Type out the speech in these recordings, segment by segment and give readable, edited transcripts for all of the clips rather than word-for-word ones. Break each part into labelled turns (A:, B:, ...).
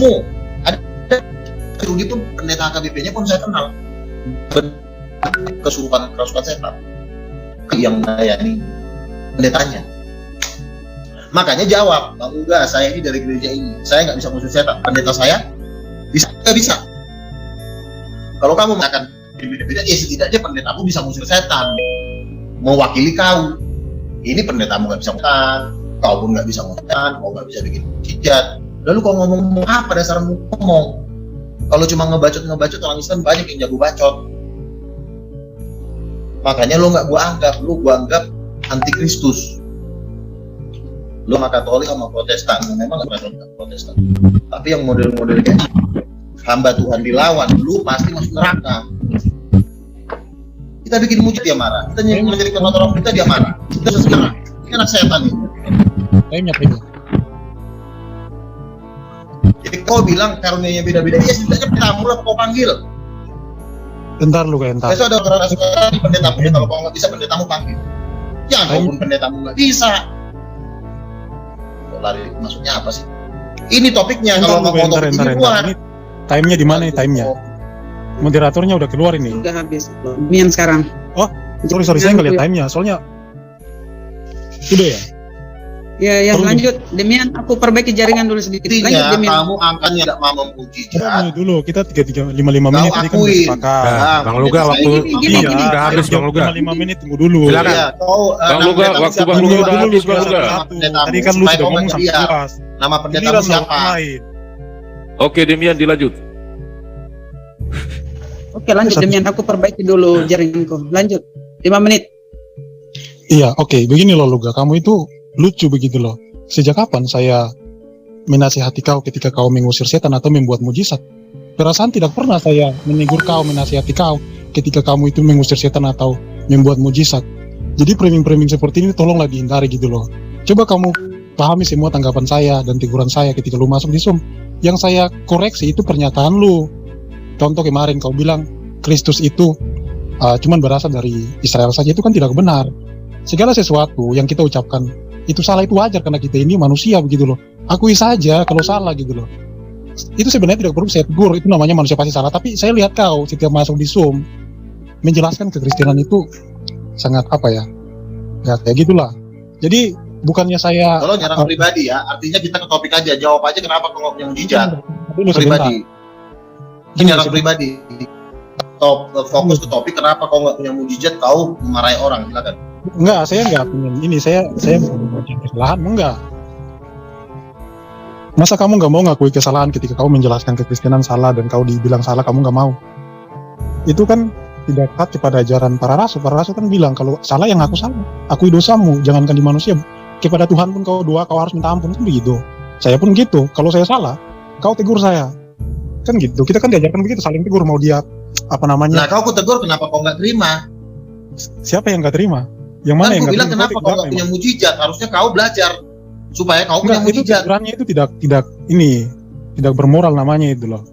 A: baptismu. Ada Rudy pun pendeta HKBP-nya pun saya kenal. Kesurupan kerasukan setan yang melayani pendetanya. Makanya jawab, Bang Uga, saya ini dari gereja ini, saya nggak bisa ngusir setan. Pendeta saya bisa, nggak bisa. Kalau kamu mengatakan beda-beda, ya setidaknya pendetamu bisa ngusir setan, mewakili kau. Ini pendetamu nggak bisa ngusir, kau pun nggak bisa ngusir, kau nggak bisa bikin mujizat. Lalu kau ngomong apa dasarmu ngomong? Kalau cuma ngebacot orang Islam banyak yang jago bacot. Makanya lo nggak gua anggap antikristus. Lo sama Katolik sama Protestan, memang nggak Protestan. Tapi yang model-modelnya hamba Tuhan dilawan, lu pasti masuk neraka. Kita bikin mujizat dia marah, kita menjadikan orang kita dia marah. Kita sekarang, ini anak setan ini. Jadi kau bilang karunianya beda-beda, ya setidaknya pendetamu lah kau panggil.
B: Bentar lu kayak entar.
A: Saya ada orang sekali pendetamu, kalau kau nggak bisa pendetamu panggil. Jangan kau pun pendetamu nggak bisa. Lari maksudnya apa sih? Ini topiknya. Kalau mau topik ini keluar. Ini
B: time-nya di mana nih time-nya? Moderatornya udah keluar ini.
C: Udah habis. Demian sekarang.
B: Oh, sorry saya nggak lihat time-nya. Soalnya udah ya.
C: Ya, lanjut. Demian aku perbaiki jaringan dulu sedikit. Lanjut Demian.
A: Kamu angkanya tidak mau memuji.
B: Dulu kita 55 menit tadi kan sepakat.
D: Bang Luga waktu udah habis Bang Luga.
B: 5 menit tunggu dulu.
D: Silakan. Bang Luga waktu Bang Luga udah habis Bang Luga.
B: Tadi kan lu sudah ngomong sampai jelas.
A: Nama pendetamu siapa?
D: Oke, Demian dilanjut.
C: Oke, lanjut Demian, aku perbaiki dulu jaringanku. Lanjut. 5 menit.
B: Iya, oke. Begini loh Luga, kamu itu lucu begitu loh. Sejak kapan saya menasihati kau ketika kau mengusir setan atau membuat mujizat? Perasaan tidak pernah saya menegur kau, menasihati kau ketika kamu itu mengusir setan atau membuat mujizat. Jadi framing-framing seperti ini tolonglah dihindari gitu loh. Coba kamu pahami semua tanggapan saya dan teguran saya ketika lu masuk di Zoom. Yang saya koreksi itu pernyataan lu. Contoh kemarin kau bilang Kristus itu cuman berasal dari Israel saja, itu kan tidak benar. Segala sesuatu yang kita ucapkan itu salah, itu wajar karena kita ini manusia begitu loh. Akui saja kalau salah gitu loh. Itu sebenarnya tidak perlu saya tegur, itu namanya manusia pasti salah. Tapi saya lihat kau setiap masuk di Zoom menjelaskan kekristenan itu sangat apa ya, ya kayak gitulah. Jadi bukannya saya
A: kalau nyerang pribadi ya, artinya kita ke topik aja, jawab aja kenapa kau nggak punya mujizat. Pribadi nyerang pribadi, fokus ke topik kenapa kau nggak punya mujizat, kau memarahi orang, silakan.
B: Enggak, saya enggak punya ini, saya bukan kesalahan, enggak. Masa kamu enggak mau ngakui kesalahan ketika kamu menjelaskan kekristenan salah dan kau dibilang salah, kamu enggak mau? Itu kan tidak taat kepada ajaran para rasul. Para rasul kan bilang kalau salah yang aku salah, akui dosamu, jangankan di manusia, kepada Tuhan pun kau doa, kau harus minta ampun, kan begitu. Saya pun gitu, kalau saya salah, kau tegur saya, kan gitu. Kita kan diajarkan begitu, saling tegur, mau dia apa namanya.
A: Nah, kau tegur kenapa kau nggak terima?
B: Siapa yang nggak terima? Yang mana
A: kan
B: yang
A: aku bilang kenapa kau nggak punya mujizat? Harusnya kau belajar supaya kau punya mujizat.
B: Itu tidak bermoral namanya itu loh.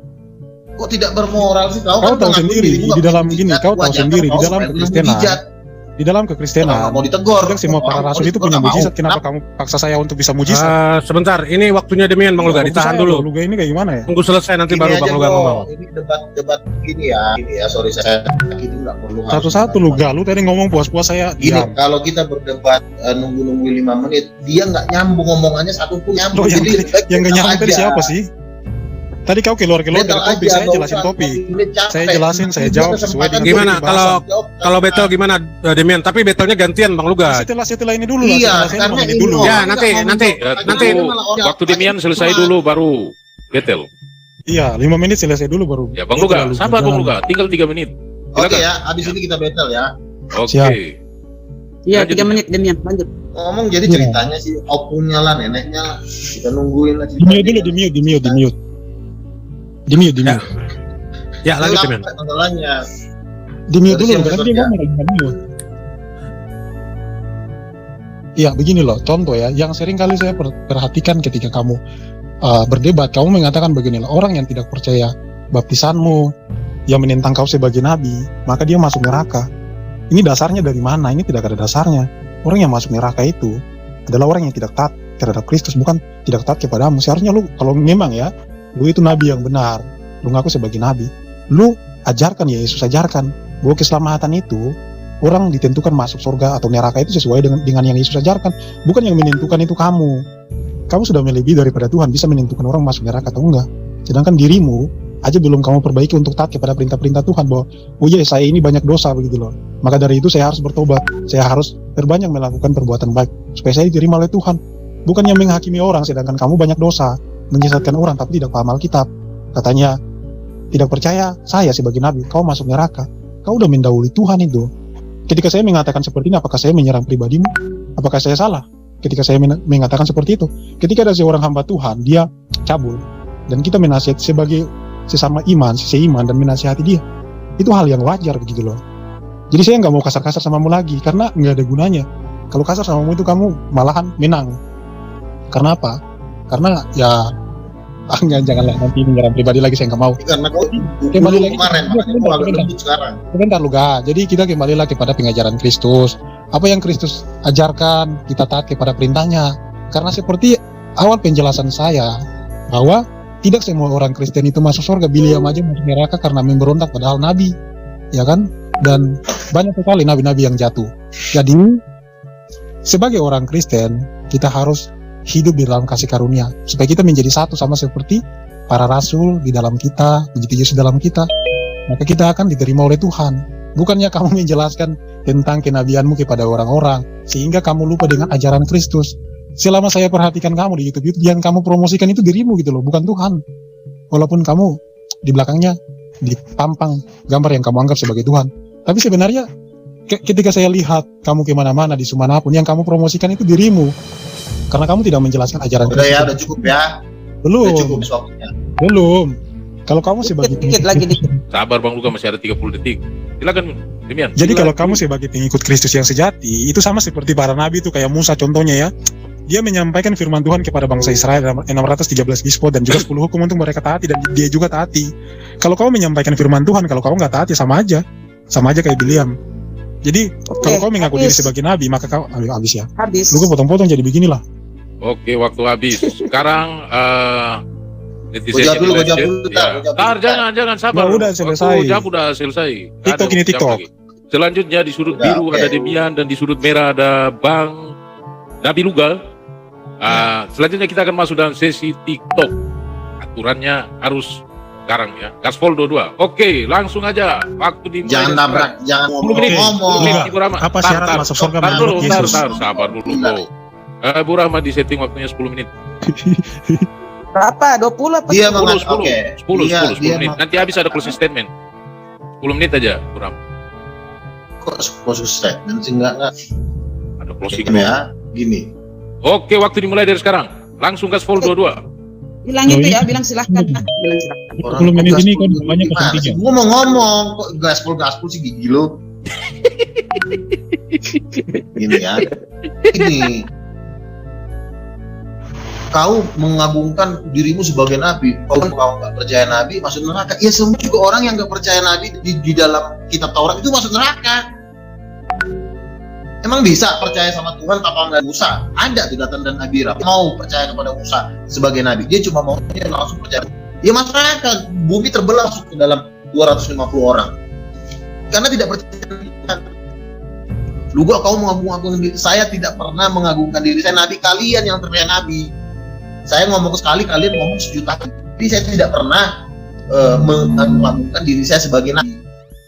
A: Kok tidak bermoral sih? Kau kan
B: tahu sendiri di dalam gini, kau tahu sendiri di dalam kekristenan. Di dalam kekristenan,
A: mau ditegur.
B: Semua para rasul itu punya mujizat. Kenapa kamu paksa saya untuk bisa mujizat?
D: Sebentar, ini waktunya Demian Bang Luga, ditahan dulu.
B: Luga ini kayak gimana ya?
D: Tunggu selesai nanti baru Bang Luga ngomong.
A: Ini debat gini ya, sorry saya ini nggak perlu.
B: Satu-satu Luga, lu tadi ngomong puas-puas saya diam.
A: Gini, kalau kita berdebat nunggu 5 menit, dia nggak nyambung ngomongannya satu pun nyambung.
B: Yang nggak nyambung tadi siapa sih? Tadi kau keluar dari topik, saya jelasin topik. Saya jelasin, saya jawab sesuai dengan.
D: Gimana kalau battle gimana Demian? Tapi battlenya gantian Bang Luga.
B: Setelah ini dulu
A: lah. Iya, karena ini dulu.
D: Ya nanti waktu Demian selesai dulu baru battle.
B: Iya, 5 menit selesai dulu baru.
D: Ya Bang Luga, sabar Bang Luga, tinggal 3 menit.
A: Oke ya, habis ini kita battle ya.
D: Oke.
C: Iya, 3 menit Demian, lanjut.
A: Ngomong jadi ceritanya sih opunnya lah, neneknya lah. Kita nungguin lah.
B: Di mute.
D: Ya, lanjut Demian.
B: Di mute dulu, karena dia ngomong lagi mute. Iya, begini loh, contoh ya, yang sering kali saya perhatikan ketika kamu berdebat, kamu mengatakan begini loh, orang yang tidak percaya baptisanmu, yang menentang kau sebagai nabi, maka dia masuk neraka. Ini dasarnya dari mana? Ini tidak ada dasarnya. Orang yang masuk neraka itu adalah orang yang tidak taat terhadap Kristus, bukan tidak taat kepadamu. Seharusnya lu, kalau memang ya, lu itu nabi yang benar, lu ngaku sebagai nabi, lu ajarkan ya Yesus ajarkan bahwa keselamatan itu orang ditentukan masuk surga atau neraka itu sesuai dengan yang Yesus ajarkan, bukan yang menentukan itu kamu. Kamu sudah melebihi daripada Tuhan, bisa menentukan orang masuk neraka atau enggak. Sedangkan dirimu aja belum kamu perbaiki untuk taat kepada perintah-perintah Tuhan, bahwa oh iya saya ini banyak dosa begitu loh. Maka dari itu saya harus bertobat, saya harus berbanyak melakukan perbuatan baik supaya saya diterima oleh Tuhan. Bukan yang menghakimi orang, sedangkan kamu banyak dosa, menyesatkan orang tapi tidak paham Alkitab. Katanya tidak percaya saya sebagai nabi, kau masuk neraka. Kau udah mendahului Tuhan itu. Ketika saya mengatakan seperti ini, apakah saya menyerang pribadimu? Apakah saya salah ketika saya mengatakan seperti itu? Ketika ada seorang hamba Tuhan, dia cabul, dan kita menasihati sebagai sesama iman, seiman, dan menasihati dia, itu hal yang wajar begitu loh. Jadi saya nggak mau kasar-kasar samamu lagi, karena nggak ada gunanya. Kalau kasar samamu itu kamu malahan menang. Karena apa? Karena ya janganlah nanti menyerang pribadi lagi, saya nggak mau.
A: Karena kau
B: Kembali lagi
A: kemarin, kau agak lembut sekarang.
B: Sebentar Luga, jadi kita kembali lagi kepada pengajaran Kristus. Apa yang Kristus ajarkan, kita taat kepada perintahnya. Karena seperti awal penjelasan saya, bahwa tidak semua orang Kristen itu masuk surga, Biliam aja masuk neraka karena memberontak padahal nabi, ya kan? Dan banyak sekali nabi-nabi yang jatuh. Jadi sebagai orang Kristen, kita harus hidup di dalam kasih karunia supaya kita menjadi satu sama seperti para rasul di dalam kita, begitu Yesus dalam kita, maka kita akan diterima oleh Tuhan. Bukannya kamu menjelaskan tentang kenabianmu kepada orang-orang sehingga kamu lupa dengan ajaran Kristus. Selama saya perhatikan kamu di YouTube, yang kamu promosikan itu dirimu gitu loh, bukan Tuhan. Walaupun kamu di belakangnya dipampang gambar yang kamu anggap sebagai Tuhan, tapi sebenarnya ketika saya lihat kamu kemana-mana di manapun, yang kamu promosikan itu dirimu. Karena kamu tidak menjelaskan ajaran
A: Kristus. Udah cukup ya.
B: Belum.
A: Udah cukup waktunya.
B: Belum. Kalau kamu sebagai
C: dikit lagi dikit.
D: Sabar Bang Luka, masih ada 30 detik. Silakan Demian.
B: Jadi kalau kamu sebagai pengikut Kristus yang sejati, itu sama seperti para nabi itu, kayak Musa contohnya ya. Dia menyampaikan firman Tuhan kepada bangsa Israel dalam 613 bispo dan juga 10 hukum untuk mereka taati, dan dia juga taati. Kalau kamu menyampaikan firman Tuhan, kalau kamu nggak taati, sama aja kayak Biliam. Jadi kalau kau mengaku diri sebagai nabi, maka kau habis ya.
C: Habis.
B: Lu potong-potong jadi beginilah.
D: Oke, waktu habis. Sekarang netizen
A: jawab dulu.
D: Jangan sabar.
B: Udah selesai.
D: Jawab udah selesai.
B: TikTok ini TikTok.
D: Selanjutnya di sudut biru ada Demian, dan di sudut merah ada Bang Nabi Luga. Selanjutnya kita akan masuk dalam sesi TikTok. Aturannya harus sekarang ya. Gaspol 22. Oke, langsung aja. Waktu di
A: jangan tabrak, jangan ngomong.
B: Apa syarat masuk surga menurut Yesus?
D: Sabar dulu, Bro. Bu Rahma di setting waktunya 10 menit.
C: Berapa? 20 apa?
A: Dia
D: 10 menit. Nanti habis ada closing statement. 10 menit aja, Bu Rahma.
A: Kok closing statement sih? Enggak.
D: Ada closing
A: ya, gini.
D: Oke, waktu dimulai dari sekarang. Langsung gaspol 22.
C: Bilang itu ya, bilang silahkan. Bilang silahkan.
B: 10 menit ini kan banyak kepentingan.
A: Gue mau ngomong, kok gaspol sih gigi lo. Gini ya. Ini kau mengagungkan dirimu sebagai nabi, kau nggak percaya nabi masuk neraka. Ya semua juga orang yang nggak percaya nabi di dalam kitab Taurat itu masuk neraka. Emang bisa percaya sama Tuhan tanpa nggak Musa? Ada di Datan dan Abiram mau percaya kepada Musa sebagai nabi, dia cuma mau dia langsung percaya. Ya masyarakat bumi terbelah ke dalam 250 orang karena tidak percaya. Lu kau mengagungkan diri, saya tidak pernah mengagungkan diri saya nabi, kalian yang percaya nabi. Saya ngomong sekali, kalian ngomong sejuta. Jadi saya tidak pernah mengagungkan diri saya sebagai nabi.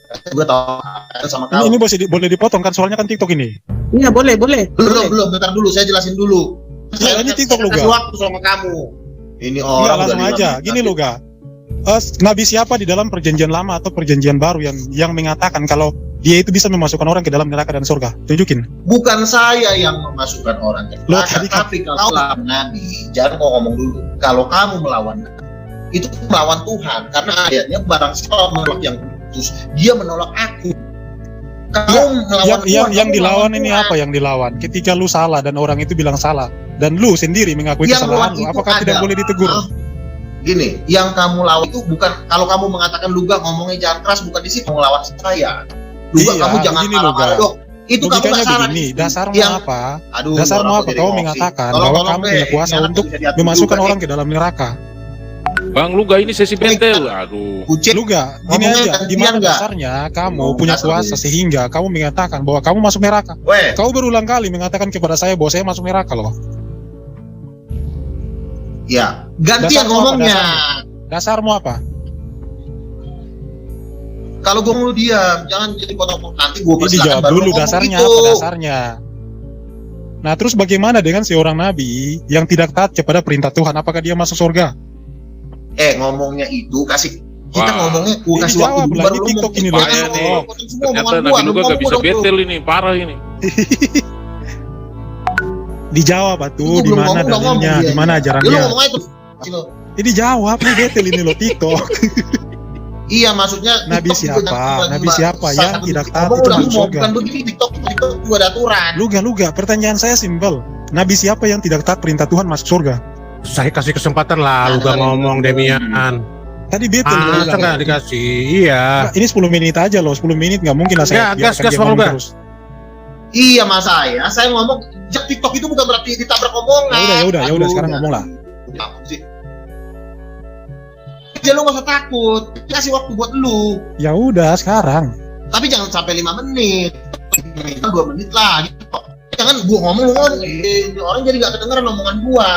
A: Saya juga tahu sama kau.
B: Ini boleh dipotong kan, soalnya kan TikTok ini.
C: Iya boleh.
A: Belum, bentar dulu, saya jelasin dulu.
B: Saya ini TikTok lu
A: kasih waktu sama kamu. Ini orang.
B: Iya, langsung aja. Gini lu ga. Nabi siapa di dalam perjanjian lama atau perjanjian baru yang mengatakan kalau dia itu bisa memasukkan orang ke dalam neraka dan surga? Tunjukin.
A: Bukan saya yang memasukkan orang ke neraka, tapi kalau melawan nabi, jangan kau ngomong dulu. Kalau kamu melawan nabi, itu melawan Tuhan, karena ayatnya barang siapa menolak yang putus, dia menolak aku. Kau melawan Tuhan,
B: yang dilawan ini Tuhan. Apa yang dilawan? Ketika lu salah dan orang itu bilang salah, dan lu sendiri mengakui kesalahan lu, apakah tidak boleh ditegur?
A: Gini, yang kamu lawan itu bukan, kalau kamu mengatakan Luga ngomongnya jangan keras, bukan di sini melawan saya. Luga, kamu jangan marah-marah dong. Itu kamu nggak salah.
B: Dasarmu apa? Dasarmu apa? Kau mengatakan bahwa kamu punya kuasa untuk memasukkan orang ke dalam neraka.
D: Bang Luga ini sesi bentel. Aduh.
A: Kucing.
B: Luga, gini
A: Ngomongnya
B: aja, di mana
A: gantian nggak?
B: dasarnya kamu
A: Ngomong
B: punya
A: dasar
B: kuasa
A: dia.
B: sehingga kamu mengatakan bahwa kamu masuk neraka.
A: Weh,
B: Kau berulang kali mengatakan kepada saya bahwa saya masuk neraka loh.
A: ya gantian
B: Dasarmu apa,
A: ngomongnya.
B: Dasarmu apa?
A: Kalau gue mau diam, jangan jadi potong-potong. Nanti gue
B: Ini
A: persilakan
B: dijawab
A: baru
B: dulu
A: ngomong
B: dasarnya
A: gitu.
B: apa dasarnya. Nah terus bagaimana dengan seorang nabi yang tidak taat kepada perintah Tuhan? Apakah dia masuk surga?
A: Ngomongnya itu kasih kita
D: Wah.
A: ngomongnya gue
B: Ini
A: kasih waktu
B: jawab
A: dulu
B: lah,
A: baru
B: ini
A: lu
B: TikTok
A: ngomong.
B: ini loh,
A: Jangan
D: TikTok.
A: ngomong, potong semua
D: Ternyata
A: omongan
D: Nabi
A: gua,
D: Luga
A: ngomong
D: gak bisa
A: dong, bro.
D: betel ini, parah ini.
B: Dijawab atuh,
A: Lu
B: di
A: belum
B: mana
A: ngomong, udah ngomong
B: dalilnya,
A: dia.
B: di mana
A: Ya, lu
B: ajarannya.
A: ngomong aja tuh. Sini.
B: Ini jawab nih betul ini loh TikTok.
A: Iya, maksudnya
B: Nabi
A: TikTok juga
B: siapa?
A: jangan
B: Nabi
A: cuma
B: siapa
A: salah
B: yang
A: satu
B: tidak
A: titik.
B: taat
A: Ngomong
B: itu
A: udah
B: masuk
A: ngomong,
B: surga?
A: bukan begini TikTok juga ada aturan.
B: Luga, pertanyaan saya simpel. Nabi siapa yang tidak taat perintah Tuhan masuk surga?
E: Saya kasih kesempatan lah, lu gak ngomong Demian.
B: Tadi betul.
E: Masa nggak dikasih? Iya.
B: Ini 10 menit aja loh, 10 menit nggak mungkin lah saya
E: Ya, gas,
B: biarkan dia
E: Bang
B: ngomong
E: Luga.
B: terus.
A: Iya, mas saya ngomong TikTok itu bukan berarti ditabrak omongan.
B: Ya udah, sekarang ngomong lah.
A: Ya lu gak usah takut, kasih waktu buat lu.
B: Ya udah sekarang.
A: Tapi jangan sampai 5 menit. 2 menit lah gitu. Jangan gua ngomong lu ngomong. Orang jadi gak kedengeran omongan gua.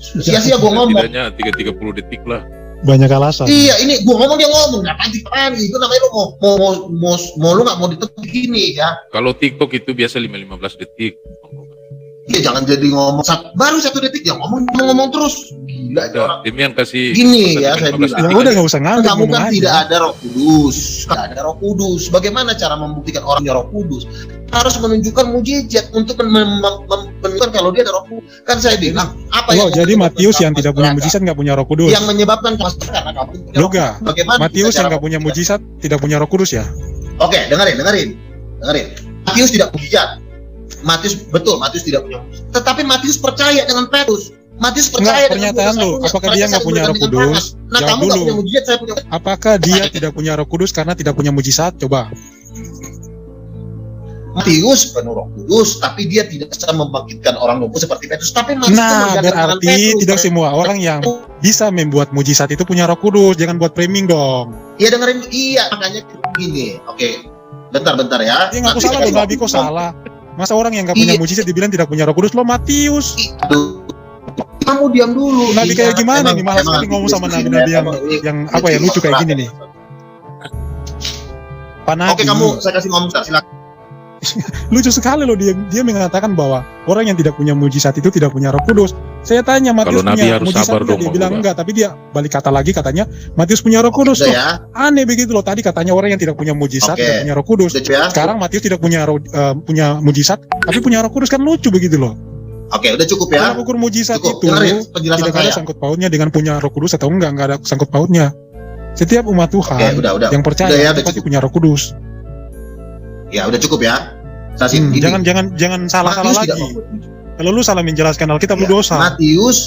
A: Sia-sia gua ngomong.
D: Tidaknya 30 detik lah.
B: Banyak alasan.
A: Iya, ini gua ngomong dia ngomong. Ngapain dipani? Itu namanya lu mau lu gak mau ditepuk gini ya.
D: Kalau TikTok itu biasa 15 detik.
A: Iya, jangan jadi ngomong baru 1 detik ya ngomong terus. Gila itu orang.
D: Udah, Demian kasih
A: Gini ya,
D: 15
A: saya
D: detik
A: bilang.
B: Ya
D: aja.
B: udah nggak usah nganggap
A: Kamu
B: ngomong
A: kan
B: aja.
A: tidak ada Roh Kudus. Tidak ada Roh Kudus. Bagaimana cara membuktikan orangnya Roh Kudus? Harus menunjukkan mujizat untuk menunjukkan kalau dia ada Roh Kudus. Kan saya bilang, apa
B: Oh, jadi
A: menyebabkan
B: Matius yang tidak punya
A: masyarakat?
B: mujizat nggak punya Roh Kudus.
A: Yang menyebabkan masyarakat karena kamu punya Roh
B: Luga,
A: Kudus. Bagaimana
B: Matius
A: kita
B: yang
A: cara
B: nggak punya
A: membuktikan?
B: mujizat tidak punya Roh Kudus ya?
A: Oke, dengerin. Matius tidak mujizat. Matius betul, Matius tidak punya mujizat. Tetapi Matius percaya dengan Petrus. Matius percaya
B: Enggak, pernyataan lu, apakah dia nggak punya Roh Kudus?
A: Nah,
B: Jawab
A: kamu nggak
B: dulu.
A: punya mujizat, saya punya.
B: Apakah dia tidak punya Roh Kudus karena tidak punya mujizat? Coba.
A: Matius penuh Roh Kudus, tapi dia tidak bisa membangkitkan orang lumpuh seperti Petrus. Tapi Matius itu
B: Nah,
A: bergandengan dengan
B: berarti
A: Petrus.
B: tidak semua orang yang bisa membuat mujizat itu punya Roh Kudus. Jangan buat framing dong.
A: Iya dengerin, iya makanya gini. Oke, bentar ya.
B: Ya nggak
A: Nanti
B: salah
A: saya
B: dong, Nabi kok salah. Masa orang yang nggak punya
A: Iya.
B: mujizat dibilang tidak punya Roh Kudus? Lo Matius.
A: Aduh, kamu diam dulu.
B: Nabi
A: Iya,
B: kayak gimana
A: emang-
B: nih? Malas
A: emang
B: sekali ngomong sama
A: diskusi
B: nabi-nabi
A: emang
B: yang apa ya, lucu kayak gini nih. Pak Nabi.
A: Oke, kamu saya kasih ngomong, silakan.
B: Lucu sekali loh dia mengatakan bahwa orang yang tidak punya mujizat itu tidak punya Roh Kudus. Saya tanya Matius
D: Kalau Nabi
B: punya
D: harus
B: mujizat
D: sabar
B: nggak?
D: dong,
B: Dia
D: Bang
B: bilang
D: Luga.
B: enggak, tapi dia balik kata lagi katanya Matius punya Roh Kudus.
A: Udah
B: Loh,
A: ya.
B: aneh begitu loh. Tadi katanya orang yang tidak punya mujizat
A: Oke.
B: tidak punya Roh Kudus.
A: Udah ya.
B: Sekarang Matius tidak punya punya mujizat tapi punya Roh Kudus, kan lucu begitu loh.
A: Oke, udah cukup ya.
B: Kalau ukur mujizat
A: Cukup.
B: itu
A: Dengerin penjelasan
B: tidak ada
A: saya.
B: sangkut pautnya dengan punya Roh Kudus atau enggak ada sangkut pautnya. Setiap umat Tuhan
A: Oke, udah.
B: yang percaya
A: Udah ya,
B: itu
A: udah
B: pasti
A: cukup.
B: punya Roh Kudus.
A: Ya, udah cukup ya. Saya
B: Hmm,
A: gini.
B: jangan salah
A: Matius
B: lagi.
A: tidak membuat mujizat.
B: Kalau lu salah menjelaskan Alkitab lu
A: Ya,
B: dosa.
A: Matius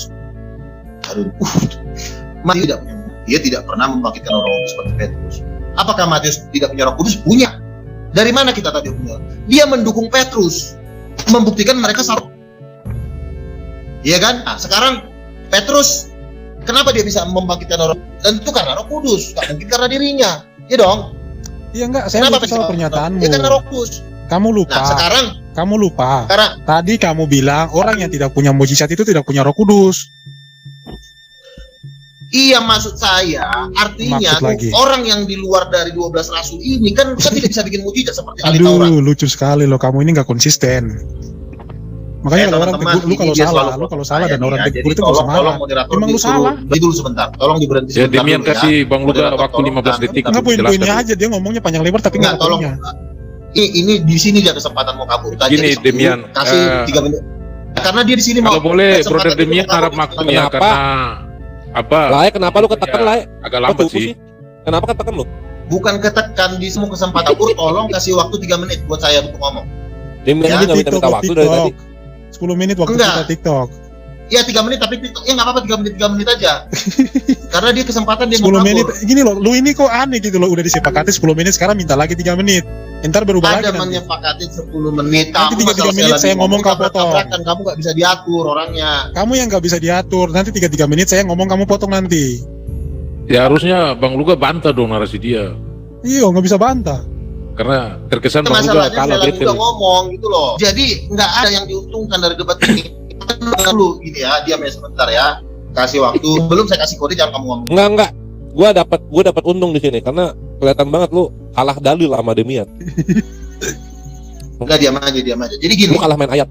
A: Matius tidak punya, dia tidak pernah membangkitkan Roh Kudus seperti Petrus. Apakah Matius tidak punya Roh Kudus? Punya. Dari mana kita tadi punya? Dia mendukung Petrus, membuktikan mereka satu. Iya kan? Nah, sekarang Petrus, kenapa dia bisa membangkitkan Roh? Dan itu karena Roh Kudus, nggak mungkin karena dirinya. Iya dong.
B: Iya enggak, saya
A: Kenapa
B: lupa soal pernyataanmu.
A: Ya karena Roh Kudus.
B: Kamu lupa.
A: Nah, sekarang karena
B: Tadi kamu bilang orang yang tidak punya mujizat itu tidak punya Roh Kudus.
A: iya, maksud saya artinya
B: Maksud lagi.
A: orang yang di luar dari 12 rasul ini kan tidak bisa bikin mujizat seperti ahli Taurat.
B: Aduh, lucu sekali loh, kamu ini nggak konsisten. Makanya kalau orang
A: teman-teman,
B: tegur lu kalau
A: ini dia
B: salah,
A: selalu
B: lu kalau salah dan
A: percaya
B: orang
A: nih ya.
B: tegur
A: Jadi
B: itu nggak usah marah.
A: tolong moderator
B: Emang lu
A: disuruh
B: salah.
A: berhenti dulu sebentar. Tolong diberhenti
D: Ya,
A: sebentar
D: Demian
A: dulu ya.
D: kasih Bang Luga
A: Moderator,
D: waktu 15
A: tolong.
D: detik
B: Enggak,
D: untuk
B: poin-poinnya
D: jelaskan.
B: aja dia ngomongnya panjang lebar tapi
A: Enggak,
B: nggak
A: tolong.
B: poinnya.
A: Ini di sini dia kesempatan mau kabur. Tadi
D: Gini,
A: disuruh
D: Demian,
A: kasih 3 menit. Karena dia di sini mau
D: Kalau boleh,
A: kesempatan
D: Brother
A: dia
D: Demian
A: mau kabur.
D: harap maklum ya,
F: Kenapa?
D: karena apa?
F: Lai, kenapa lu ketekan, Lai?
D: Agak
F: Kok
D: lambat
F: tunggu
D: sih.
F: Kenapa ketekan lu?
A: Bukan ketekan di semua kesempatan kabur, tolong kasih waktu 3 menit buat saya untuk ngomong.
F: Demian
A: Ya,
F: aja nggak minta waktu dari tadi.
B: 10 menit waktu
A: Enggak.
B: kita TikTok.
A: Ya 3 menit tapi ya nggak apa-apa 3 menit aja. Karena dia kesempatan dia
B: 10
A: mau
B: menit.
A: kabur.
B: Gini loh, lu ini kok aneh gitu loh, udah disepakati 10 menit sekarang minta lagi 3 menit. Entar berubah
A: Ada
B: lagi nanti.
A: menyepakati 10 menit.
B: Nanti
A: Kamu
B: 3
A: masalah
B: menit
A: lagi
B: saya ngomong kau potong.
A: tabrak-tabrakan, kamu nggak bisa diatur orangnya.
B: Kamu yang nggak bisa diatur. Nanti 3 menit saya ngomong kamu potong nanti.
D: Ya harusnya Bang Luga bantah dong narasi dia.
B: Iya, nggak bisa bantah.
D: Karena terkesan Bang Luga
A: Masalahnya
D: kalah
A: saya lagi
D: betul.
A: udah ngomong gitu loh. Jadi nggak ada yang diuntungkan dari debat ini. Dulu gini ya, diam ya sebentar ya. Kasih waktu. Belum saya kasih kode, jangan kamu ngomong.
F: Enggak. Gua dapat untung di sini karena kelihatan banget lu kalah dalil sama Demian.
A: Enggak, diam aja. Jadi gini.
F: Lu kalah main ayat.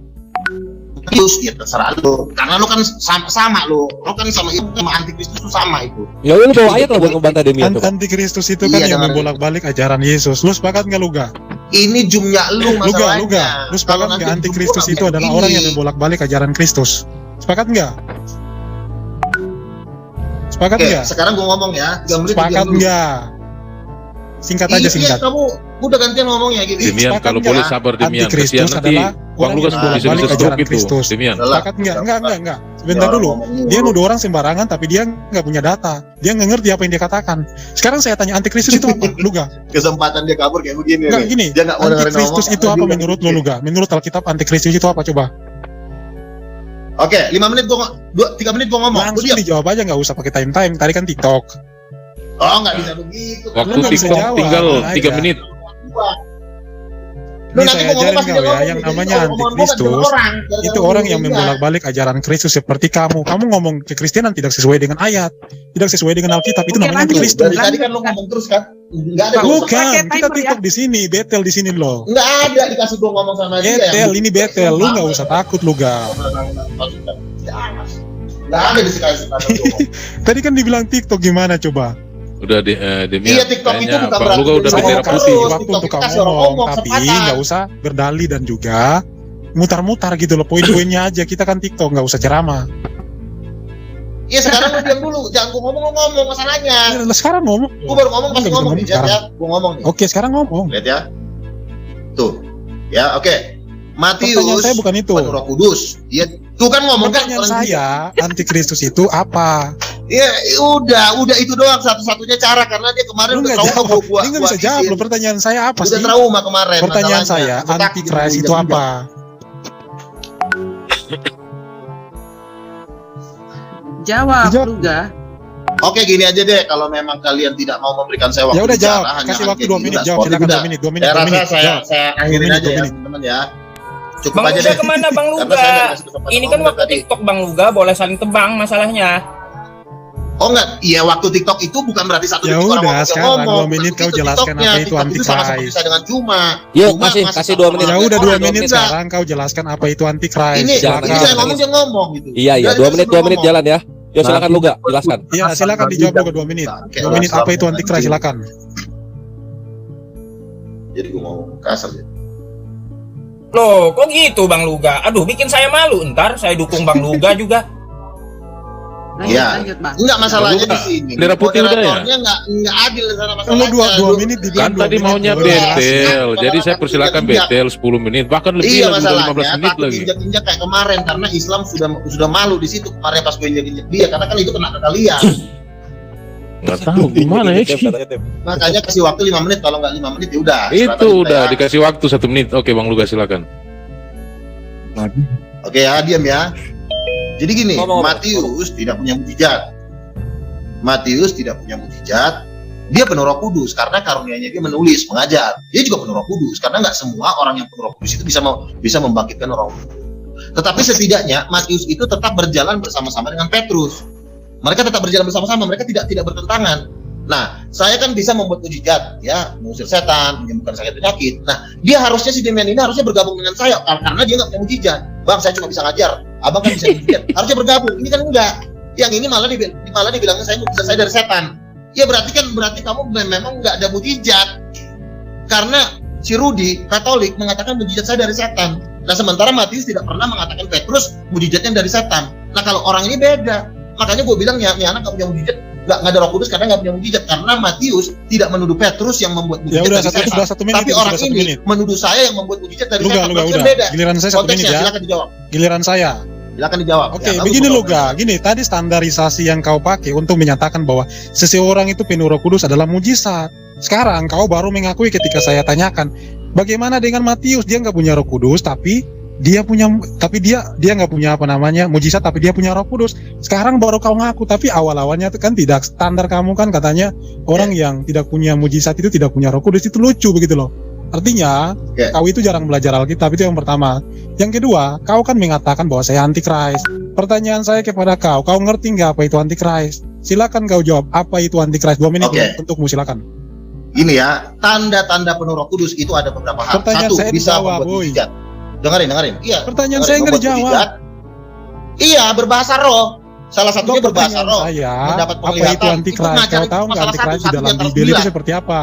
A: Terus ya terserah lu. Karena lu kan sama lu. Lu kan sama antikristus itu sama itu.
F: Ya lu bawa ayat lah buat ngebantah Demian tuh.
B: Antikristus itu kan
A: Iya,
B: yang
A: jangan-
B: membolak-balik ajaran Yesus. Lu sepakat nggak, Luga?
A: Ini jumnya lu masalahnya.
B: Luga. Lu sepakat
A: Kalau
B: nggak
A: nanti
B: antikristus
A: jum
B: itu
A: orang
B: adalah
A: kayak
B: orang
A: gini.
B: yang membolak-balik ajaran Kristus? Sepakat nggak? Sepakat
A: Oke,
B: nggak?
A: sekarang gua ngomong ya. 3 menit
B: Sepakat
A: diam dulu.
B: nggak? Singkat aja,
A: Iya,
B: singkat.
A: kamu udah gantian ngomongnya gitu.
D: Demian,
B: Sepakat
D: kalau
B: nggak?
D: boleh sabar Demian.
B: Antikristus
D: Kesian nanti
B: adalah
D: Bang
B: orang
D: Luga
B: yang
D: bisa
B: membolak-balik
D: bisa
B: ajaran
D: stop itu.
B: Kristus.
D: Demian.
B: Sepakat nggak? Enggak. Sebentar
A: Ya,
B: dulu.
A: ngomong
B: Dia nuduh orang sembarangan tapi dia nggak punya data. Dia nggak ngerti apa yang dia katakan. Sekarang saya tanya antikristus itu apa, Luga?
A: Kesempatan dia kabur kayak begini
B: Enggak
A: nih.
B: gini.
A: Dia nggak mau dengerin
B: Antikristus
A: ngomong,
B: itu
A: dia
B: apa
A: bilang
B: menurut lo,
A: begini.
B: Luga? Menurut Alkitab antikristus itu apa coba?
A: Oke, 5 menit gua 3 menit gua ngomong. Gua
B: Langsung
A: diam.
B: dijawab aja, nggak usah pakai time. Tadi kan TikTok.
A: Oh, nggak bisa begitu.
D: Waktu
B: Lu nggak bisa
D: TikTok
B: jawab,
D: tinggal
B: aja.
D: 3 menit.
A: Lu
B: Ini
A: nanti
B: saya
A: gua ngomong
B: ajarin
A: pasti
B: kau
A: dia
B: ya,
A: ngomong
B: yang
A: gitu.
B: namanya
A: Jadi kalau omongan gua kan
B: antikristus,
A: dengar orang. Gara-gara
B: itu
A: lu
B: orang yang
A: dia.
B: membolak-balik ajaran Kristus seperti kamu. Kamu ngomong kekristenan tidak sesuai dengan ayat, tidak sesuai dengan Alkitab. Itu
C: Oke,
B: namanya
C: lanjut.
B: antikristus.
A: Dari tadi kan lu ngomong terus kan? Enggak ada gua
B: Bukan,
C: Pakai
B: kita
C: timer
B: TikTok di sini, betel di sini loh.
A: Enggak ada dikasih gua ngomong sama dia.
B: Betel, ini betel. Lu nggak usah takut, Luga.
A: Enggak ada dikasih ngomong.
B: Tadi kan dibilang TikTok gimana coba?
D: Udah Demian.
A: Iya, TikTok itu
D: Kayaknya
A: bukan
D: Bang Luga
A: berarti
D: udah
A: dia
D: bendera
A: ngomong
D: putih.
A: terus.
B: Waktu
A: TikTok
B: untuk
A: kita
B: kamu
A: kasih orang
B: ngomong,
A: ngomong,
B: tapi
A: sepatah.
B: nggak usah berdalih dan juga mutar-mutar gitu loh. Poin-poinnya aja. Kita kan TikTok, nggak usah ceramah.
A: Iya, sekarang lu diam dulu. Jangan gua ngomong masalahnya.
B: Ya, sekarang ngomong.
A: Gua baru ngomong pasti
B: Nggak bisa
A: ngomong nih.
B: ngomong
A: Lihat ya,
B: sekarang.
A: gua ngomong nih.
B: Oke, sekarang ngomong.
A: Lihat ya. Tuh. Ya, oke.
B: Pertanyaan
A: Matius
B: saya bukan itu.
A: penuh Roh Kudus. Dia tuh kan ngomong kan
B: Pertanyaan
A: orang
B: saya, antikristus itu apa?
A: Ya udah itu doang satu-satunya cara karena dia kemarin
B: Lu
A: udah
B: nggak
A: trauma
B: jawab.
A: gua
B: Ini nggak bisa jawab loh. Pertanyaan saya apa
A: Udah
B: sih?
A: trauma kemarin.
B: Pertanyaan
A: masalahnya.
B: saya,
A: Gua takut
B: antikris
A: dia
B: itu
A: injak-injak.
B: apa?
C: Jawab,
B: Jawab.
C: Luga.
A: Oke, gini aja deh, kalau memang kalian tidak mau memberikan saya waktu
B: Ya udah
A: bicara,
B: jawab,
A: hanya
B: kasih waktu
A: kayak
B: 2
A: gini,
B: menit,
A: udah,
B: jawab
A: sportif
B: silakan
A: udah.
B: 2 menit, 2 menit,
A: Saya
B: 2
A: rasa
B: menit. Jawab.
A: saya akhirin
B: menit,
A: aja
B: 2
A: ya,
B: menit.
A: teman-teman ya. Cukup
G: Bang
A: aja
G: Luga
A: deh.
G: kemana Bang
A: Karena
G: Luga?
A: saya nggak kasih kesempatan
G: Ini kan
A: ngomong
G: waktu
A: tadi.
G: TikTok Bang Luga, boleh saling tebang masalahnya.
A: Oh enggak, iya waktu TikTok itu bukan berarti satu
B: Ya
A: detik orang
B: udah,
A: ngomong,
B: sekarang
A: ngomong.
B: 2 menit
A: Begitu
B: kau jelaskan
A: TikToknya.
B: apa itu
A: TikTok sama seperti
B: antikris.
A: saya dengan Cuma.
F: Yuk,
A: Cuma
F: kasih
A: masih
F: 2 menit.
B: Ya
A: sama
B: udah 2
A: orang,
B: menit
A: enggak.
B: sekarang kau jelaskan apa itu antikris.
A: Ini
F: Jangan,
A: ini
F: jangan,
A: saya ngomong dia ngomong gitu.
F: Iya,
A: Dari
F: 2
A: tadi
F: menit
A: sebelum
F: jalan ya. Yuk silakan Luga, jelaskan.
B: Iya, silakan dijawab juga 2 menit. 2 menit apa itu antikris, silakan.
A: Jadi gue ngomong kasar ya.
G: Loh, kok gitu Bang Luga? Aduh, bikin saya malu. Ntar saya dukung Bang Luga juga.
A: Iya.
C: Lanjut, Bang.
A: Enggak masalahnya
D: Luga,
A: di sini.
D: bendera putih udah ya?
A: Moderatornya enggak adil sana
B: Lu
A: masalahnya.
B: 2 menit dibilang
D: Kan tadi
B: 2 menit,
D: maunya
B: baru jelasin.
D: betel, jadi saya persilakan
A: Injak-injak.
D: betel 10 menit, bahkan lebih
A: Iya
D: lagi udah 15
A: masalahnya
D: menit
A: takut
D: lagi.
A: injak-injak kayak kemarin karena Islam sudah malu di situ kemarin pas gue injak-injak dia karena kan itu kena ke kalian.
D: Nggak tahu gimana ya.
A: Makanya kasih waktu 5 menit, kalau nggak 5 menit ya udah.
D: Itu udah dikasih waktu 1 menit. Oke Bang Luga silakan.
A: Oke ya, diam ya. Jadi gini,
F: Ngomong.
A: Matius tidak punya mukjizat. Matius tidak punya mukjizat. Dia penuh Roh Kudus karena karunia-Nya dia menulis, mengajar. Dia juga penuh Roh Kudus karena nggak semua orang yang penuh Roh Kudus itu bisa membangkitkan orang. Tetapi setidaknya Matius itu tetap berjalan bersama-sama dengan Petrus. Mereka tetap berjalan bersama-sama, mereka tidak bertentangan. Nah, saya kan bisa membuat mukjizat, ya, mengusir setan, menyembuhkan sakit penyakit. Nah, dia harusnya si Demian ini harusnya bergabung dengan saya karena dia nggak punya mukjizat. Bang, saya cuma bisa ngajar. Abang kan bisa mukjizat. Harusnya bergabung. Ini kan enggak. Yang ini malah dibilangnya saya mukjizat saya dari setan. Ya berarti kamu memang nggak ada mukjizat. Karena si Rudi Katolik mengatakan mukjizat saya dari setan. Nah, sementara Matius tidak pernah mengatakan Petrus mukjizatnya dari setan. Nah, kalau orang ini beda. Makanya gue bilang ya, anak nggak punya mukjizat, nggak ada Roh Kudus karena nggak punya mukjizat, karena Matius tidak menuduh Petrus yang membuat
B: Ya
A: mukjizat
B: udah,
A: dari setan.
B: sudah 1 menit.
A: Tapi
B: sudah
A: orang
B: 1
A: ini
B: menit.
A: menuduh saya yang membuat mukjizat dari
B: Luga,
A: setan.
B: Luga,
A: Maksudnya
B: udah.
A: beda.
B: Giliran saya 1 menit
A: Konteksnya
B: ya.
A: silakan dijawab.
B: Giliran saya.
A: Silakan dijawab.
B: Oke,
A: Ya,
B: begini
A: lalu
B: Luga. Gini, tadi standarisasi yang kau pakai untuk menyatakan bahwa seseorang itu penuh Roh Kudus adalah mujizat. Sekarang kau baru mengakui ketika saya tanyakan, bagaimana dengan Matius? Dia nggak punya Roh Kudus, tapi dia punya, tapi dia nggak punya apa namanya mujizat, tapi dia punya Roh Kudus. Sekarang baru kau ngaku, tapi awal-awalnya itu kan tidak standar. Kamu kan katanya orang yang tidak punya mujizat itu tidak punya Roh Kudus, itu lucu begitu loh. Artinya kau itu jarang belajar Alkitab, itu yang pertama. Yang kedua, kau kan mengatakan bahwa saya antikris. Pertanyaan saya kepada kau ngerti nggak apa itu antikris? Silakan kau jawab, apa itu antikris? 2 menit untukmu, silakan.
A: Ini ya, tanda-tanda penuh Roh Kudus itu ada beberapa hal.
B: Pertanyaan
A: Satu,
B: saya
A: bisa
B: dijawab,
A: membuat
B: boy.
A: mujizat. Dengerin. Iya.
B: Pertanyaan
A: dengerin,
B: saya nggak
A: membuat
B: dijawab.
A: mujizat. Iya, berbahasa roh. Salah satunya berbahasa roh.
B: Saya,
A: mendapat
B: apa itu
A: penglihatan.
B: antikris?
A: ngajarin
B: Kau tahu nggak
A: masalah
B: antikris di
A: satu
B: dalam
A: antara
B: Bibel itu
A: 9.
B: seperti apa?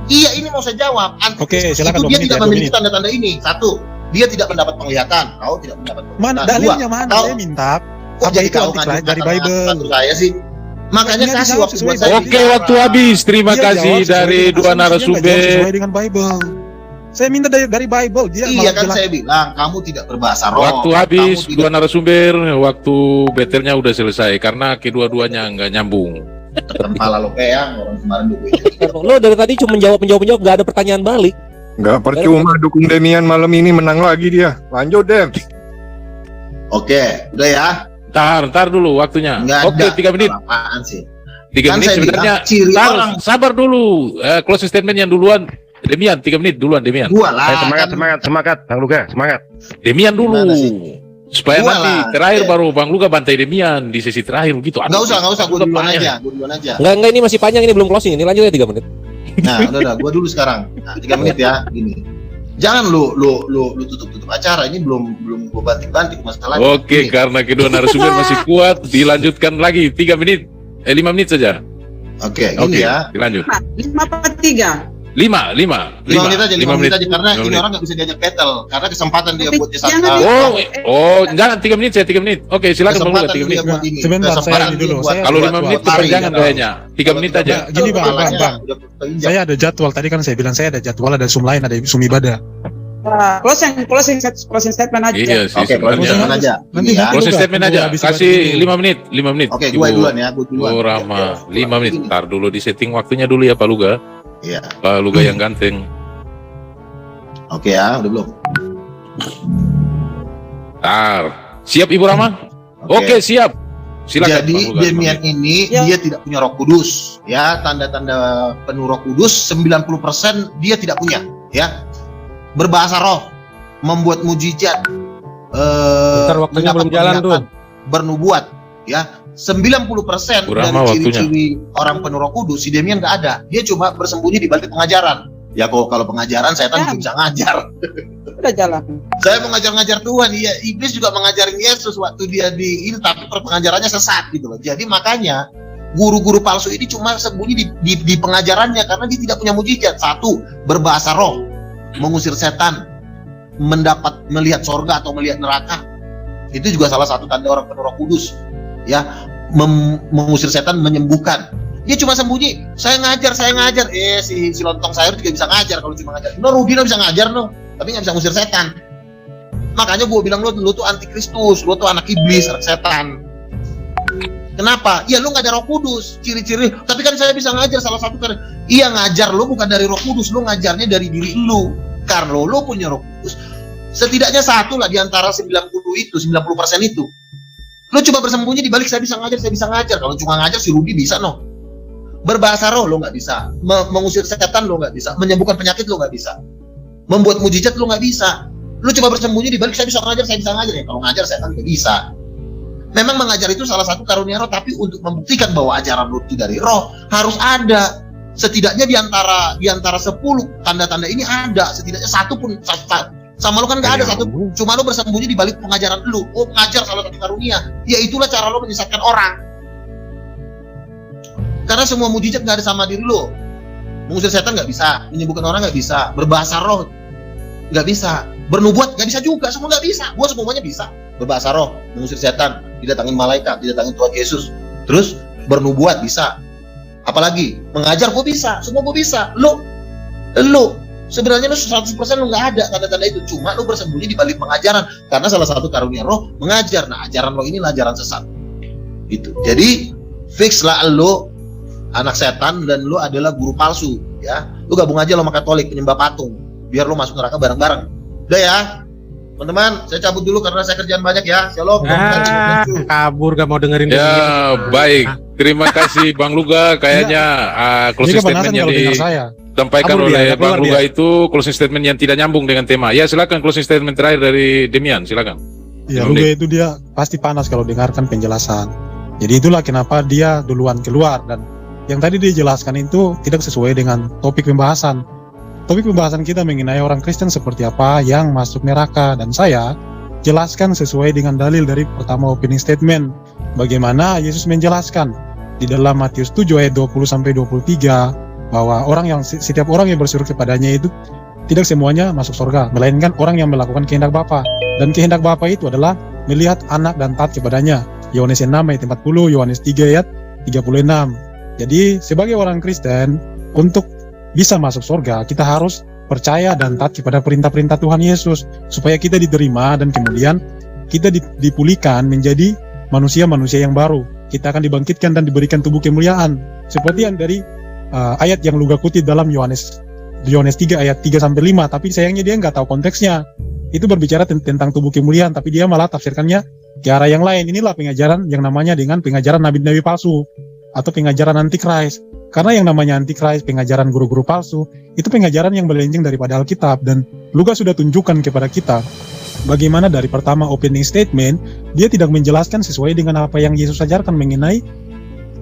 A: Iya, ini mau saya jawab.
B: Oke, silakan,
A: itu
B: 2
A: dia
B: menit
A: tidak
B: ya, 2
A: memiliki
B: menit.
A: tanda-tanda ini. Satu, dia tidak mendapat penglihatan. Kau tidak mendapat penglihatan.
B: Mana
A: Dua,
B: dalilnya mana?
A: kau-
B: Saya minta.
A: kok
B: Apa
A: jadi
B: itu
A: kau
B: antikris
A: ngajukan
B: dari
A: kata-
B: Bible?
A: kata saya sih. Makanya
B: Nggak
A: kasih
B: dijawab
A: waktu
B: sesuai
A: buat saya.
D: Oke, waktu habis. Terima
B: Dia
D: kasih
B: jawab sesuai
D: dari
B: dengan
D: dua
B: asumsinya, nggak jawab
D: narasumber.
B: sesuai dengan Bible. Saya minta dari Bible, dia
A: Iya
B: malah
A: kan
B: bilang,
A: saya bilang kamu tidak berbahasa roh.
D: Waktu habis,
A: Kamu
D: dua narasumber, waktu betelnya udah selesai karena kedua-duanya nggak nyambung.
A: tekan pala lo kayak orang kemarin dulu.
F: Lo dari tadi cuma menjawab, nggak ada pertanyaan balik.
H: Nggak percuma dukung Demian malam ini, menang lagi dia. Lanjut, Dem.
A: Oke, udah ya.
D: Ntar dulu waktunya.
A: Nggak
D: Oke,
A: ada.
D: 3 menit.
A: Apaan sih?
D: 3
A: Kan
D: menit
A: saya
D: sebenarnya.
A: bilang, ciri
D: Ntar,
A: orang.
D: sabar dulu. Closing statement yang duluan. Demian, 3 menit duluan Demian.
A: Gua lah.
H: Semangat, Bang Luga, semangat.
D: Demian dulu.
A: Gimana sih?
D: Supaya
A: Gua
D: nanti
A: lah.
D: terakhir
A: Oke.
D: baru Bang Luga bantai Demian di sesi terakhir begitu.
A: Nggak usah, gua duluan
D: payah.
A: aja.
F: Enggak, ini masih panjang, ini belum closing. Ini lanjut ya 3 menit.
A: Nah, udah, gua dulu sekarang. Nah, 3 menit ya, gini. Jangan lu tutup acara, ini belum gua banting-banting masalahnya.
D: Oke,
A: Gini.
D: karena kedua narasumber masih kuat, dilanjutkan lagi 3 menit. 5 menit saja.
A: Oke, gini
D: Oke,
A: ya.
D: dilanjut.
C: 5 apa 3?
D: 5
A: 5 menit aja, 5 menit aja karena
D: 5
A: ini
D: menit.
A: orang nggak bisa diajak battle karena kesempatan dia
C: Tapi
A: buat dia
C: jangan
D: Oh, jangan 3 menit saya 3 menit. Oke, silakan Bang Luga 3 menit.
A: buat ini.
B: Sebentar,
A: Kesempatan
B: saya ini
A: dia
B: dulu.
A: buat-
B: Saya-
D: Kalau
A: buat
D: 5 menit
A: lari,
D: kepanjangan
A: ya,
D: kayaknya. 3 menit aja.
B: Nah, gini, Bang,
A: kepalanya
B: Bang.
A: udah keinjak.
B: Saya ada jadwal, tadi kan saya bilang saya ada jadwal, ada Zoom lain, ada Zoom ibadah.
C: Closing statement aja.
D: Iya sih
A: Oke, closing
D: sebenarnya.
A: statement aja.
B: Nanti
A: Ini ya.
D: Closing
B: Luga,
D: statement
B: tunggu
D: aja.
B: habis
D: Kasih
B: ibadah dulu.
D: 5 menit, 5 menit.
A: Oke, gue duluan ya, gue duluan.
D: Oh, Rama,
A: Ya,
D: 5 menit.
A: Gini.
D: Ntar dulu di setting waktunya dulu ya Pak Luga.
A: Iya.
D: Pak Luga yang ganteng.
A: Oke ya, udah belum?
D: Ntar. Siap Ibu Rama? Oke, siap. Silakan
A: Jadi
D: Pak Luga.
A: Demian ini
C: Ya.
A: dia tidak punya Roh Kudus, ya, tanda-tanda penuh Roh Kudus 90% dia tidak punya, ya. Berbahasa roh, membuat mujizat,
E: Bentar, waktunya belum jalan,
A: penglihatan, bernubuat, ya. 90% dari
D: Kurang waktunya.
A: ciri-ciri orang penuh Roh Kudus si Demian nggak ada. Dia cuma bersembunyi di balik pengajaran. Ya kalau pengajaran setan juga bisa ngajar.
C: Udah jalan.
A: Saya mau ngajar-ngajar Tuhan, iya, iblis juga mengajarin Yesus waktu dia di ini, tapi pengajarannya sesat gitu loh. Jadi makanya guru-guru palsu ini cuma sembunyi di pengajarannya karena dia tidak punya mujizat. Satu, berbahasa roh, mengusir setan, melihat sorga atau melihat neraka. Itu juga salah satu tanda orang penuh Roh Kudus. Ya, mengusir setan, menyembuhkan. Dia cuma sembunyi, saya ngajar. Si lontong sayur juga bisa ngajar kalau cuma ngajar. No, Rudi bisa ngajar no, tapi nggak bisa ngusir setan. Makanya gue bilang lu tuh antikristus, lu tuh anak iblis, anak setan. Kenapa? Ya lu nggak ada Roh Kudus, ciri-ciri. Tapi kan saya bisa ngajar, salah satu kan. Iya, ngajar lu bukan dari Roh Kudus, lu ngajarnya dari diri lu. Karena lu punya Roh Kudus. Setidaknya satu lah di antara 90% itu. Lu coba bersembunyi di balik saya bisa ngajar. Kalau cuma ngajar si Rudi bisa no. Berbahasa roh lo nggak bisa, mengusir setan lo nggak bisa, menyembuhkan penyakit lo nggak bisa, membuat mujizat lo nggak bisa. Lo coba bersembunyi di balik saya bisa ngajar ya. Kalau ngajar saya kan nggak bisa. Memang mengajar itu salah satu karunia roh, tapi untuk membuktikan bahwa ajaran lo itu dari roh harus ada. Setidaknya di antara 10 tanda-tanda ini ada, setidaknya satu pun sama lo kan nggak ada satu. Cuma lo bersembunyi di balik pengajaran lo. Oh, mengajar salah satu karunia. Ya itulah cara lo menyesatkan orang. Karena semua mujizat nggak ada sama diri lo. Mengusir setan nggak bisa, menyembuhkan orang nggak bisa, berbahasa roh nggak bisa, bernubuat nggak bisa juga, semua nggak bisa. Gua semuanya bisa. Berbahasa roh, mengusir setan, didatangin malaikat, didatangin Tuhan Yesus, terus bernubuat bisa. Apalagi mengajar gua bisa, semua gua bisa. Lo sebenarnya lo 100% lo nggak ada tanda-tanda itu, cuma lo bersembunyi di balik pengajaran karena salah satu karunia roh mengajar. Nah, ajaran lo ini ajaran sesat. Itu. Jadi fix lah lo anak setan dan lu adalah guru palsu, ya. Lu gabung aja lo sama Katolik penyembah patung, biar lu masuk neraka bareng-bareng. Udah ya. Teman-teman, saya cabut dulu karena saya kerjaan banyak ya. Shalom.
E: Kabur gak mau dengerin
D: Ya,
E: Demian.
D: baik. Terima kasih Bang Luga. Kayaknya closing
B: Dia kebanasan
D: statement yang
B: kalau dengar saya.
D: disampaikan
E: Kabur dia,
D: oleh
E: ya, keluar
D: Bang Luga itu closing statement yang tidak nyambung dengan tema. Ya, silakan closing statement terakhir dari Demian, silakan.
B: Ya,
D: Boleh.
B: Luga itu dia pasti panas kalau dengarkan penjelasan. Jadi itulah kenapa dia duluan keluar, dan yang tadi dia jelaskan itu tidak sesuai dengan topik pembahasan. Topik pembahasan kita mengenai orang Kristen seperti apa yang masuk neraka, dan saya jelaskan sesuai dengan dalil dari pertama opening statement. Bagaimana Yesus menjelaskan di dalam Matius 7 ayat 20 sampai 23 bahwa setiap orang yang berseru kepadanya itu tidak semuanya masuk surga, melainkan orang yang melakukan kehendak Bapa. Dan kehendak Bapa itu adalah melihat anak dan taat kepadanya. Yohanes 6 ayat 40, Yohanes 3 ayat 36. Jadi sebagai orang Kristen, untuk bisa masuk surga, kita harus percaya dan taat kepada perintah-perintah Tuhan Yesus, supaya kita diterima dan kemudian kita dipulihkan menjadi manusia-manusia yang baru. Kita akan dibangkitkan dan diberikan tubuh kemuliaan, seperti yang dari ayat yang Luga kutip dalam Yohanes 3 ayat 3-5, tapi sayangnya dia nggak tahu konteksnya. Itu berbicara tentang tubuh kemuliaan, tapi dia malah tafsirkannya ke arah yang lain. Inilah pengajaran yang namanya dengan pengajaran nabi-nabi palsu atau pengajaran antikris. Karena yang namanya antikris, pengajaran guru-guru palsu, itu pengajaran yang melenceng daripada Alkitab, dan Luka sudah tunjukkan kepada kita bagaimana dari pertama opening statement dia tidak menjelaskan sesuai dengan apa yang Yesus ajarkan mengenai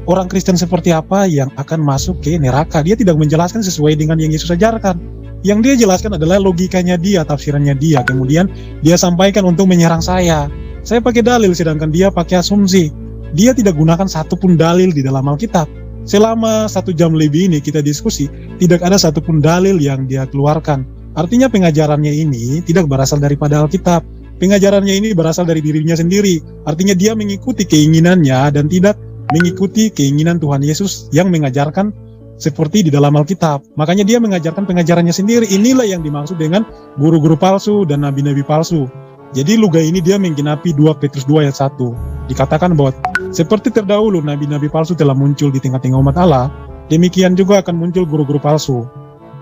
B: orang Kristen seperti apa yang akan masuk ke neraka. Dia tidak menjelaskan sesuai dengan yang Yesus ajarkan. Yang dia jelaskan adalah logikanya dia, tafsirannya dia. Kemudian dia sampaikan untuk menyerang saya. Saya pakai dalil, sedangkan dia pakai asumsi. Dia tidak gunakan satupun dalil di dalam Alkitab. Selama 1 jam lebih ini kita diskusi, tidak ada satupun dalil yang dia keluarkan. Artinya pengajarannya ini tidak berasal daripada Alkitab. Pengajarannya ini berasal dari dirinya sendiri. Artinya dia mengikuti keinginannya dan tidak mengikuti keinginan Tuhan Yesus yang mengajarkan seperti di dalam Alkitab. Makanya dia mengajarkan pengajarannya sendiri. Inilah yang dimaksud dengan guru-guru palsu dan nabi-nabi palsu. Jadi Luga ini dia menggenapi 2 Petrus 2 ayat 1. Dikatakan bahwa seperti terdahulu nabi-nabi palsu telah muncul di tengah-tengah umat Allah, demikian juga akan muncul guru-guru palsu.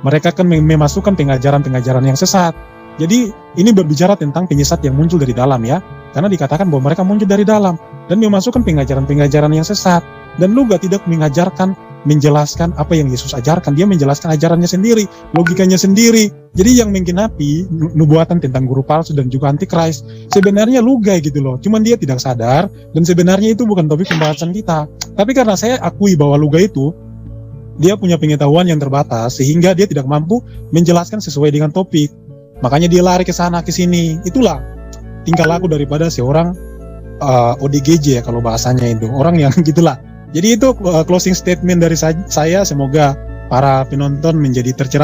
B: Mereka akan memasukkan pengajaran-pengajaran yang sesat. Jadi ini berbicara tentang penyesat yang muncul dari dalam ya. Karena dikatakan bahwa mereka muncul dari dalam dan memasukkan pengajaran-pengajaran yang sesat. Dan Luga tidak menjelaskan apa yang Yesus ajarkan. Dia menjelaskan ajarannya sendiri, logikanya sendiri. Jadi yang menggenapi nubuatan tentang guru palsu dan juga antikris sebenarnya Luga gitu loh. Cuman dia tidak sadar, dan sebenarnya itu bukan topik pembahasan kita. Tapi karena saya akui bahwa Luga itu dia punya pengetahuan yang terbatas sehingga dia tidak mampu menjelaskan sesuai dengan topik. Makanya dia lari ke sana ke sini. Itulah tingkah laku daripada seorang ODGJ ya kalau bahasanya itu. Orang yang gitulah. Jadi itu closing statement dari saya. Semoga para penonton menjadi tercerahkan